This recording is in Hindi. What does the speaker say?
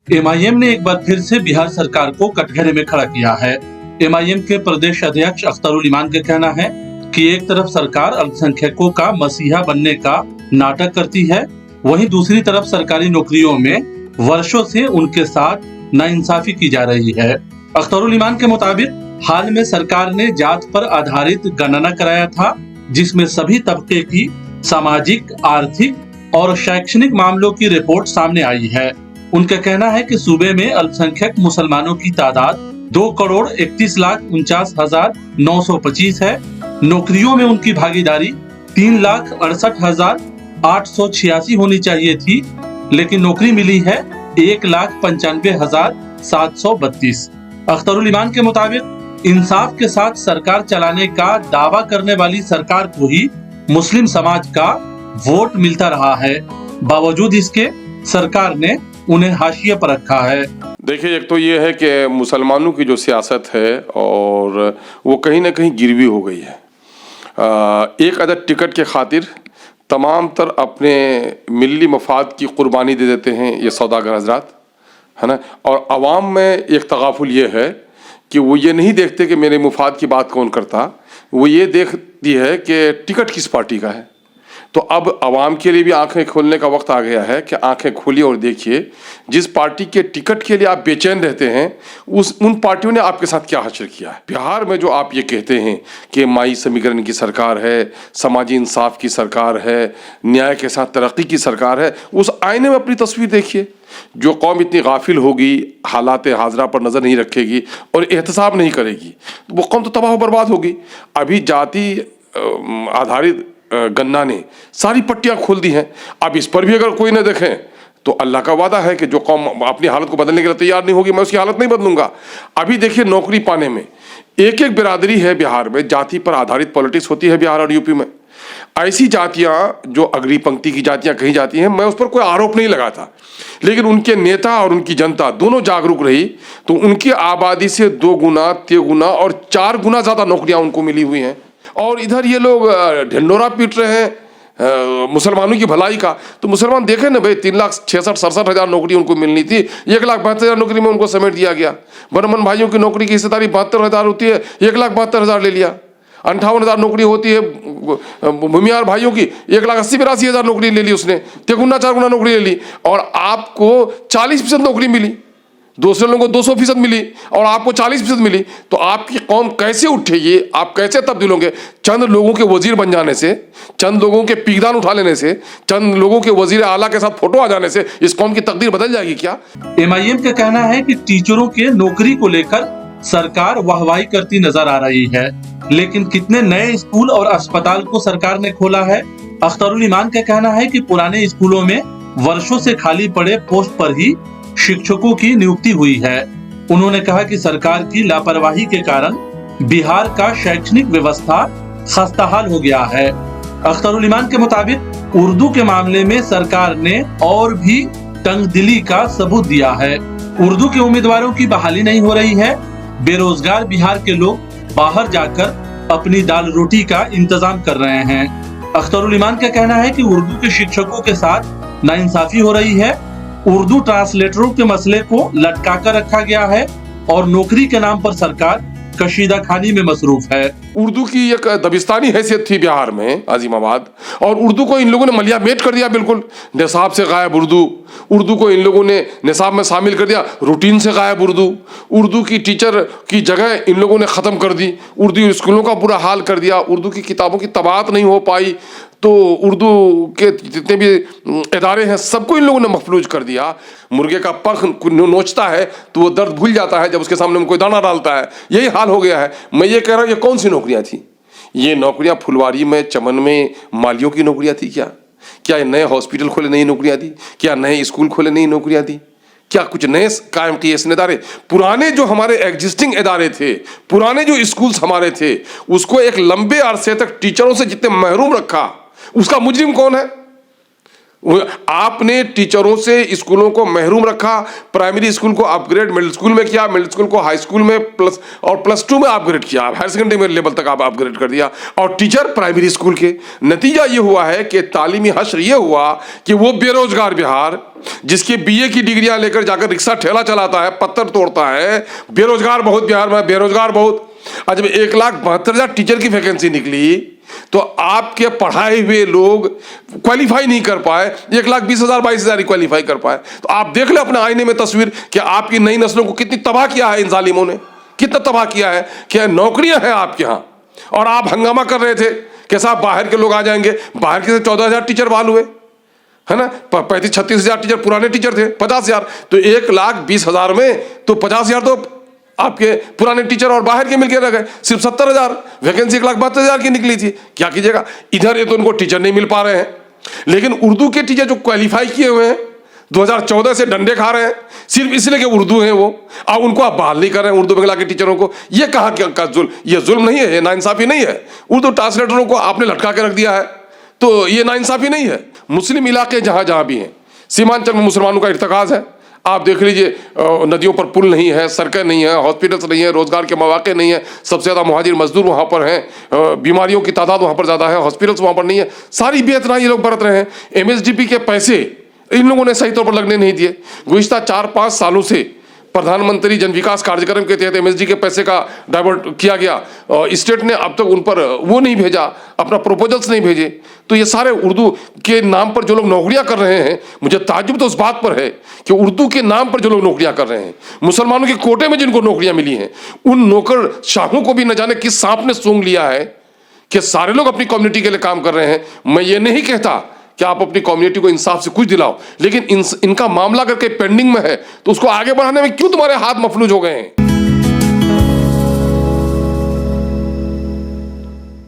एमआईएम ने एक बार फिर से बिहार सरकार को कटघरे में खड़ा किया है। एमआईएम के प्रदेश अध्यक्ष अख्तरुल इमान का कहना है कि एक तरफ सरकार अल्पसंख्यकों का मसीहा बनने का नाटक करती है, वहीं दूसरी तरफ सरकारी नौकरियों में वर्षों से उनके साथ नाइंसाफी की जा रही है। अख्तरुल इमान के मुताबिक हाल में सरकार ने जात पर आधारित गणना कराया था, जिसमें सभी तबके की सामाजिक, आर्थिक और शैक्षणिक मामलों की रिपोर्ट सामने आई है। उनका कहना है कि सूबे में अल्पसंख्यक मुसलमानों की तादाद 2,31,49,925 है। नौकरियों में उनकी भागीदारी 3,68,886 होनी चाहिए थी, लेकिन नौकरी मिली है 1,95,732। अख्तरुल इमान के मुताबिक इंसाफ के साथ सरकार चलाने का दावा करने वाली सरकार को ही मुस्लिम समाज का वोट मिलता रहा है। बावजूद इसके सरकार ने उन्हें हाशिए पर रखा है। देखिए, एक तो ये है कि मुसलमानों की जो सियासत है और वो कहीं ना कहीं गिरवी हो गई है। एक अदद टिकट के खातिर तमाम तर अपने मिली मफाद की कुर्बानी दे देते हैं ये सौदागर हजरात, है ना। और आवाम में एक तगाफुल ये है कि वो ये नहीं देखते कि मेरे मुफाद की बात कौन करता, वो ये देखती है कि टिकट किस पार्टी का है। तो अब आवाम के लिए भी आंखें खोलने का वक्त आ गया है कि आंखें खोलिए और देखिए, जिस पार्टी के टिकट के लिए आप बेचैन रहते हैं उन पार्टियों ने आपके साथ क्या हासिल किया है। बिहार में जो आप ये कहते हैं कि माई समीकरण की सरकार है, समाजी इंसाफ की सरकार है, न्याय के साथ तरक्की की सरकार है, उस आईने में अपनी तस्वीर देखिए। जो कौम इतनी गाफिल होगी, हालात हाजरा पर नज़र नहीं रखेगी और एहतसाब नहीं करेगी, वो कौम तो तबाह बर्बाद होगी। अभी जाति आधारित गन्ना ने सारी पट्टियां खोल दी हैं। अब इस पर भी अगर कोई न देखें तो अल्लाह का वादा है कि जो कौम अपनी हालत को बदलने के लिए तैयार नहीं होगी, मैं उसकी हालत नहीं बदलूंगा। अभी देखिए, नौकरी पाने में एक एक बिरादरी है बिहार में, जाति पर आधारित पॉलिटिक्स होती है बिहार और यूपी में। ऐसी जातियां जो अग्री पंक्ति की जातियां कही जाती हैं, मैं उस पर कोई आरोप नहीं लगाता, लेकिन उनके नेता और उनकी जनता दोनों जागरूक रही तो उनकी आबादी से 2 गुना, 3 गुना और 4 गुना ज्यादा नौकरियां उनको मिली हुई हैं। और इधर ये लोग ढिंडोरा पीट रहे हैं मुसलमानों की भलाई का। तो मुसलमान देखें ना भाई, 3,66,67,000 नौकरी उनको मिलनी थी, 1,72,000 नौकरी में उनको समेट दिया गया। बर्मन भाइयों की नौकरी की हिस्सेदारी 72,000 होती है, 1,72,000 ले लिया। 58,000 नौकरी होती है भूमियार भाइयों की, 1,80,82,000 नौकरी ले ली उसने, 3 गुना 4 गुना नौकरी ले ली। और आपको 40% नौकरी मिली, दूसरे लोगों को 200% मिली और आपको 40% मिली। तो आपकी कौम कैसे उठेगी, आप कैसे तब्दील होंगे? चंद लोगों के वजीर बन जाने से, चंद लोगों के पीकदान उठा लेने से, चंद लोगों के वजीर आला के साथ फोटो आ जाने से इस कौम की तकदीर बदल जाएगी क्या? एमआईएम का कहना है कि टीचरों के नौकरी को लेकर सरकार वाहवाही करती नजर आ रही है, लेकिन कितने नए स्कूल और अस्पताल को सरकार ने खोला है? अख्तरुल इमान का कहना है कि पुराने स्कूलों में वर्षों से खाली पड़े पोस्ट पर ही शिक्षकों की नियुक्ति हुई है। उन्होंने कहा कि सरकार की लापरवाही के कारण बिहार का शैक्षणिक व्यवस्था खस्ताहाल हो गया है। अख्तरुल इमान के मुताबिक उर्दू के मामले में सरकार ने और भी तंगदिली का सबूत दिया है। उर्दू के उम्मीदवारों की बहाली नहीं हो रही है। बेरोजगार बिहार के लोग बाहर जाकर अपनी दाल रोटी का इंतजाम कर रहे हैं। अख्तरुल इमान का कहना है कि उर्दू के शिक्षकों के साथ नाइंसाफी हो रही है। उर्दू ट्रांसलेटरों के मसले को लटका कर रखा गया है और नौकरी के नाम पर सरकार कशीदा खानी में मसरूफ है। उर्दू की एक दबिस्तानी हैसियत थी बिहार में, आजिमाबाद, और उर्दू को इन लोगों ने मलिया मेट कर दिया, बिल्कुल निसाब से गायब उर्दू को इन लोगों ने निसाब में शामिल कर दिया, रूटीन से गायब उर्दू की टीचर की जगह इन लोगों ने ख़त्म कर दी, उर्दू स्कूलों का बुरा हाल कर दिया, उर्दू की किताबों की तबात नहीं हो पाई, तो उर्दू के जितने भी इदारे हैं सबको इन लोगों ने मफलूज कर दिया। मुर्गे का पंख नोचता है तो वो दर्द भूल जाता है जब उसके सामने में कोई दाना डालता है, यही हाल हो गया है। मैं ये कह रहा हूँ, ये कौन सी नौकरियाँ थी? ये नौकरियाँ फुलवारी में, चमन में मालियों की नौकरियाँ थी क्या? क्या नए हॉस्पिटल खोले, नई नौकरियाँ दी? क्या नए स्कूल खोले, नई नौकरियाँ दी? क्या कुछ नए कायम किए इसने इदारे? पुराने जो हमारे एग्जिस्टिंग इदारे थे, पुराने जो स्कूल्स हमारे थे, उसको एक लंबे अरसे तक टीचरों से जितने महरूम रखा, उसका मुजरिम कौन है? आपने टीचरों से स्कूलों को महरूम रखा, प्राइमरी स्कूल को अपग्रेड मिडिल स्कूल में किया, मिडिल स्कूल को हाई स्कूल में +2 में अपग्रेड किया, हायर सेकेंडरी में लेवल तक आप अपग्रेड कर दिया, और टीचर प्राइमरी स्कूल के। नतीजा ये हुआ है कि तालीमी हश्र ये हुआ कि वो बेरोजगार बिहार, जिसके बीए की डिग्रियां लेकर जाकर रिक्शा ठेला चलाता है, पत्थर तोड़ता है, बेरोजगार बहुत बिहार में, बेरोजगार बहुत। आज 1,72,000 टीचर की वैकेंसी निकली तो आपके पढ़ाए हुए लोग क्वालिफाई नहीं कर पाए, 1,20,000 22,000 ही क्वालिफाई कर पाए। तो आप देख ले अपने आईने में तस्वीर कि आपकी नई नस्लों को कितनी तबाह किया है इन जालिमों ने, कितना तबाह किया है कि नौकरियां हैं आपके यहाँ और आप हंगामा कर रहे थे कि साहब बाहर के लोग आ जाएंगे। बाहर के 14,000 टीचर बहाल हुए है ना, 35-36,000 टीचर पुराने टीचर थे, 50,000, तो 1,20,000 में तो 50,000 तो आपके पुराने टीचर और बाहर के मिलकर रह गए। सिर्फ 70,000 वैकेंसी 1,72,000 की निकली थी। क्या कीजिएगा, इधर ये तो उनको टीचर नहीं मिल पा रहे हैं, लेकिन उर्दू के टीचर जो क्वालिफाई किए हुए हैं 2014 से डंडे खा रहे हैं सिर्फ इसलिए कि उर्दू है वो, अब उनको आप बहाल नहीं कर रहे हैं उर्दू बंगला के टीचरों को। ये कहाँ का जुल्म, ये जुल्म नहीं है, ये नाइंसाफी नहीं है। उर्दू ट्रांसलेटरों को आपने लटका के रख दिया है, तो ये नाइंसाफी नहीं है। मुस्लिम इलाके जहाँ जहाँ भी हैं, सीमांचल में मुसलमानों का इर्तिकाज है। आप देख लीजिए, नदियों पर पुल नहीं है, सड़कें नहीं है, हॉस्पिटल्स नहीं है, रोजगार के मौके नहीं है, सबसे ज़्यादा मुहाजिर मजदूर वहाँ पर हैं, बीमारियों की तादाद वहाँ पर ज़्यादा है, हॉस्पिटल्स वहाँ पर नहीं है, सारी बेअतनाई ये लोग बरत रहे हैं। MSDP के पैसे इन लोगों ने सही तौर पर लगने नहीं दिए। गुज़िश्ता 4-5 सालों से प्रधानमंत्री जन विकास कार्यक्रम के तहत MSD के पैसे का डाइवर्ट किया गया, स्टेट ने अब तक उन पर वो नहीं भेजा, अपना प्रपोजल्स नहीं भेजे। तो ये सारे उर्दू के नाम पर जो लोग नौकरियां कर रहे हैं, मुझे ताज्जुब तो उस बात पर है कि उर्दू के नाम पर जो लोग नौकरियां कर रहे हैं, मुसलमानों के कोटे में जिनको नौकरियां मिली हैं, उन नौकर शाहों को भी न जाने किस सांप ने सूंघ लिया है कि सारे लोग अपनी कम्युनिटी के लिए काम कर रहे हैं। मैं ये नहीं कहता कि आप अपनी कम्युनिटी को इंसाफ से कुछ दिलाओ, लेकिन इनका मामला करके पेंडिंग में है तो उसको आगे बढ़ाने में क्यों तुम्हारे हाथ मफलूज हो गए हैं।